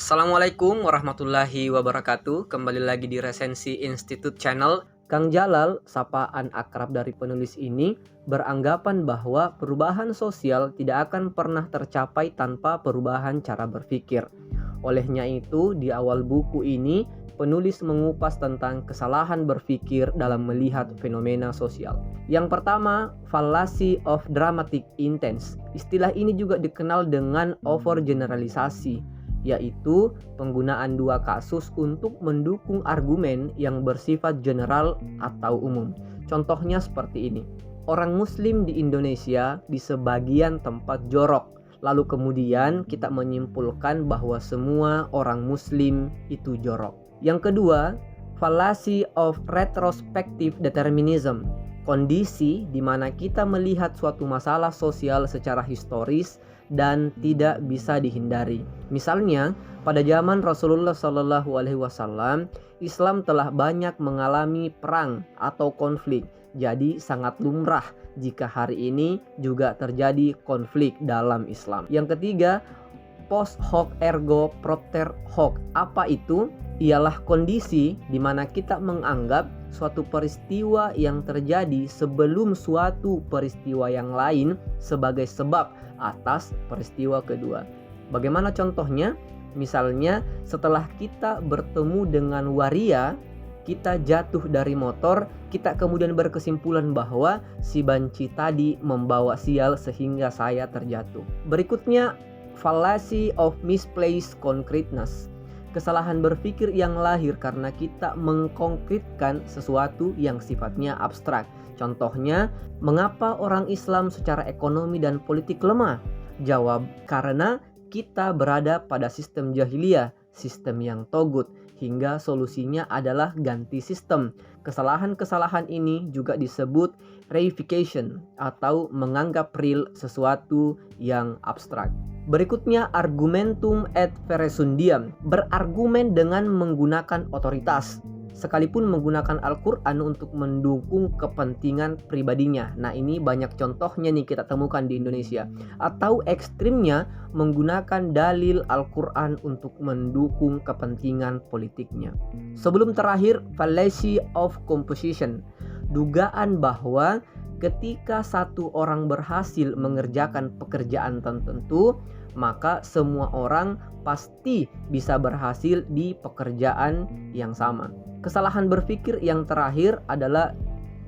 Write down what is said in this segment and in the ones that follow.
Assalamualaikum warahmatullahi wabarakatuh. Kembali lagi di Resensi Institute Channel. Kang Jalal, sapaan akrab dari penulis ini, beranggapan bahwa perubahan sosial tidak akan pernah tercapai tanpa perubahan cara berpikir. Olehnya itu, di awal buku ini, penulis mengupas tentang kesalahan berpikir dalam melihat fenomena sosial. Yang pertama, fallacy of dramatic intent. Istilah ini juga dikenal dengan overgeneralisasi, yaitu penggunaan dua kasus untuk mendukung argumen yang bersifat general atau umum. Contohnya seperti ini. Orang muslim di Indonesia di sebagian tempat jorok. Lalu kemudian kita menyimpulkan bahwa semua orang muslim itu jorok. Yang kedua, fallacy of retrospective determinism. Kondisi di mana kita melihat suatu masalah sosial secara historis dan tidak bisa dihindari. Misalnya, pada zaman Rasulullah SAW, Islam telah banyak mengalami perang atau konflik. Jadi sangat lumrah jika hari ini juga terjadi konflik dalam Islam. Yang ketiga, post hoc ergo propter hoc. Apa itu? Ialah kondisi di mana kita menganggap suatu peristiwa yang terjadi sebelum suatu peristiwa yang lain sebagai sebab atas peristiwa kedua. Bagaimana contohnya? Misalnya setelah kita bertemu dengan waria, kita jatuh dari motor, kita kemudian berkesimpulan bahwa si banci tadi membawa sial sehingga saya terjatuh. Berikutnya, fallacy of misplaced concreteness. Kesalahan berpikir yang lahir karena kita mengkonkretkan sesuatu yang sifatnya abstrak. Contohnya, mengapa orang Islam secara ekonomi dan politik lemah? Jawab, karena kita berada pada sistem jahiliyah, sistem yang togut, hingga solusinya adalah ganti sistem. Kesalahan-kesalahan ini juga disebut reification atau menganggap real sesuatu yang abstrak. Berikutnya, argumentum et veresundiam, berargumen dengan menggunakan otoritas, sekalipun menggunakan Al-Quran untuk mendukung kepentingan pribadinya. Nah, ini banyak contohnya nih kita temukan di Indonesia. Atau ekstrimnya menggunakan dalil Al-Quran untuk mendukung kepentingan politiknya. Sebelum terakhir, fallacy of composition, dugaan bahwa ketika satu orang berhasil mengerjakan pekerjaan tertentu, maka semua orang pasti bisa berhasil di pekerjaan yang sama. Kesalahan berpikir yang terakhir adalah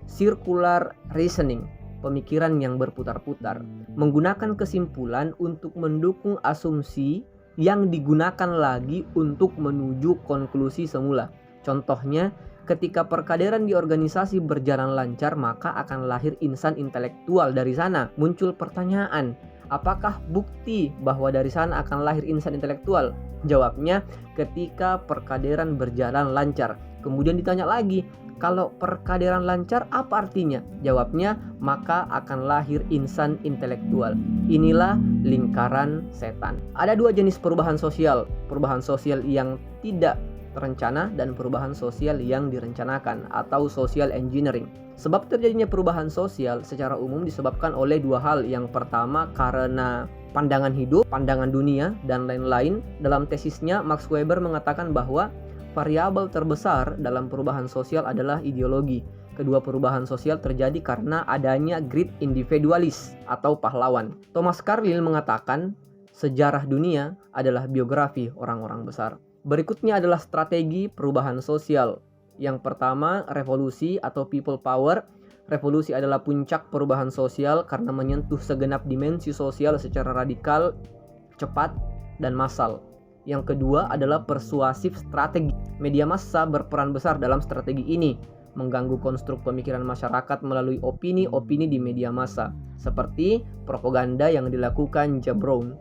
circular reasoning, pemikiran yang berputar-putar, menggunakan kesimpulan untuk mendukung asumsi yang digunakan lagi untuk menuju konklusi semula. Contohnya, ketika perkaderan di organisasi berjalan lancar, maka akan lahir insan intelektual dari sana. Muncul pertanyaan, apakah bukti bahwa dari sana akan lahir insan intelektual? Jawabnya, ketika perkaderan berjalan lancar. Kemudian ditanya lagi, kalau perkaderan lancar apa artinya? Jawabnya, maka akan lahir insan intelektual. Inilah lingkaran setan. Ada dua jenis perubahan sosial yang tidak terencana dan perubahan sosial yang direncanakan atau social engineering. Sebab terjadinya perubahan sosial secara umum disebabkan oleh dua hal. Yang pertama karena pandangan hidup, pandangan dunia, dan lain-lain. Dalam tesisnya, Max Weber mengatakan bahwa variabel terbesar dalam perubahan sosial adalah ideologi. Kedua perubahan sosial terjadi karena adanya great individualis atau pahlawan. Thomas Carlyle mengatakan sejarah dunia adalah biografi orang-orang besar. Berikutnya adalah strategi perubahan sosial. Yang pertama, revolusi atau people power. Revolusi adalah puncak perubahan sosial karena menyentuh segenap dimensi sosial secara radikal, cepat, dan massal. Yang kedua adalah persuasif strategi. Media massa berperan besar dalam strategi ini, mengganggu konstruk pemikiran masyarakat melalui opini-opini di media massa, seperti propaganda yang dilakukan Brown.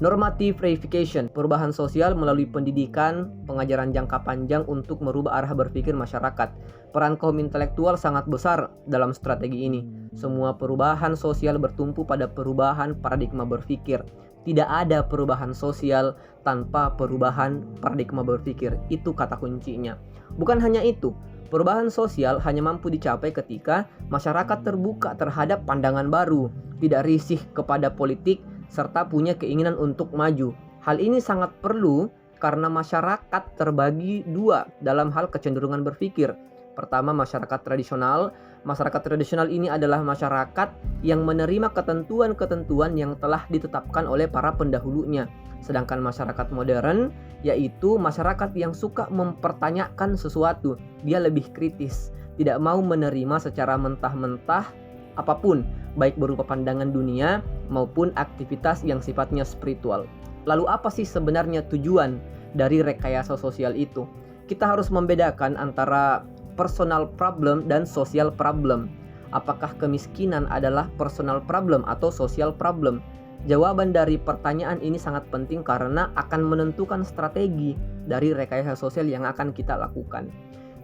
Normative reification, perubahan sosial melalui pendidikan, pengajaran jangka panjang untuk merubah arah berpikir masyarakat. Peran kaum intelektual sangat besar dalam strategi ini. Semua perubahan sosial bertumpu pada perubahan paradigma berpikir. Tidak ada perubahan sosial tanpa perubahan paradigma berpikir. Itu kata kuncinya. Bukan hanya itu, perubahan sosial hanya mampu dicapai ketika masyarakat terbuka terhadap pandangan baru, tidak risih kepada politik, serta punya keinginan untuk maju. Hal ini sangat perlu karena masyarakat terbagi dua dalam hal kecenderungan berpikir. Pertama, masyarakat tradisional. Masyarakat tradisional ini adalah masyarakat yang menerima ketentuan-ketentuan yang telah ditetapkan oleh para pendahulunya. Sedangkan masyarakat modern yaitu masyarakat yang suka mempertanyakan sesuatu. Dia lebih kritis, tidak mau menerima secara mentah-mentah apapun, baik berupa pandangan dunia maupun aktivitas yang sifatnya spiritual. Lalu apa sih sebenarnya tujuan dari rekayasa sosial itu? Kita harus membedakan antara personal problem dan social problem. Apakah kemiskinan adalah personal problem atau social problem? Jawaban dari pertanyaan ini sangat penting karena akan menentukan strategi dari rekayasa sosial yang akan kita lakukan.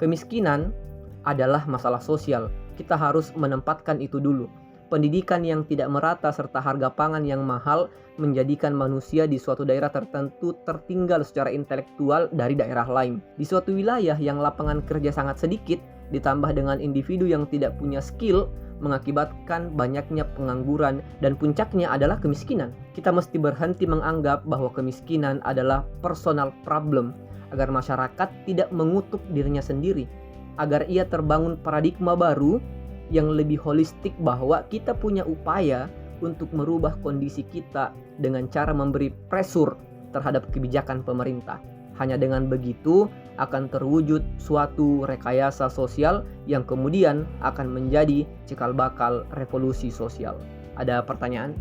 Kemiskinan adalah masalah sosial. Kita harus menempatkan itu dulu. Pendidikan yang tidak merata serta harga pangan yang mahal menjadikan manusia di suatu daerah tertentu tertinggal secara intelektual dari daerah lain. Di suatu wilayah yang lapangan kerja sangat sedikit, ditambah dengan individu yang tidak punya skill, mengakibatkan banyaknya pengangguran dan puncaknya adalah kemiskinan. Kita mesti berhenti menganggap bahwa kemiskinan adalah personal problem, agar masyarakat tidak mengutuk dirinya sendiri, agar ia terbangun paradigma baru yang lebih holistik bahwa kita punya upaya untuk merubah kondisi kita dengan cara memberi pressure terhadap kebijakan pemerintah. Hanya dengan begitu akan terwujud suatu rekayasa sosial yang kemudian akan menjadi cikal bakal revolusi sosial. Ada pertanyaan?